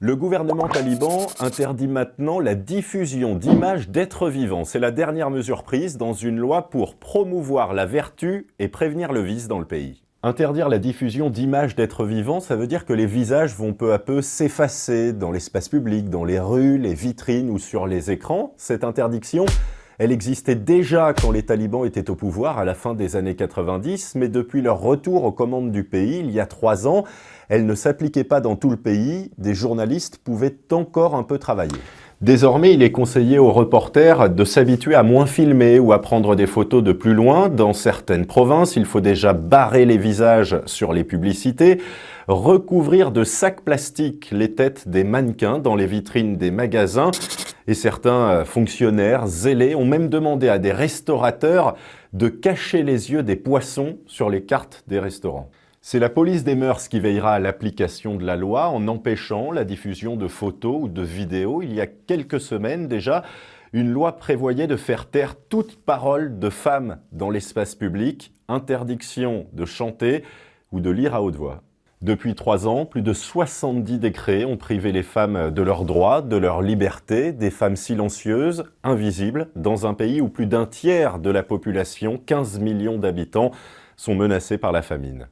Le gouvernement taliban interdit maintenant la diffusion d'images d'êtres vivants. C'est la dernière mesure prise dans une loi pour promouvoir la vertu et prévenir le vice dans le pays. Interdire la diffusion d'images d'êtres vivants, ça veut dire que les visages vont peu à peu s'effacer dans l'espace public, dans les rues, les vitrines ou sur les écrans. Cette interdiction, elle existait déjà quand les talibans étaient au pouvoir à la fin des années 90, mais depuis leur retour aux commandes du pays, il y a 3 ans, elle ne s'appliquait pas dans tout le pays. Des journalistes pouvaient encore un peu travailler. Désormais, il est conseillé aux reporters de s'habituer à moins filmer ou à prendre des photos de plus loin. Dans certaines provinces, il faut déjà barrer les visages sur les publicités, recouvrir de sacs plastiques les têtes des mannequins dans les vitrines des magasins. Et certains fonctionnaires zélés ont même demandé à des restaurateurs de cacher les yeux des poissons sur les cartes des restaurants. C'est la police des mœurs qui veillera à l'application de la loi en empêchant la diffusion de photos ou de vidéos. Il y a quelques semaines déjà, une loi prévoyait de faire taire toute parole de femme dans l'espace public, interdiction de chanter ou de lire à haute voix. Depuis 3 ans, plus de 70 décrets ont privé les femmes de leurs droits, de leur liberté, des femmes silencieuses, invisibles, dans un pays où plus d'1 tiers de la population, 15 millions d'habitants, sont menacés par la famine.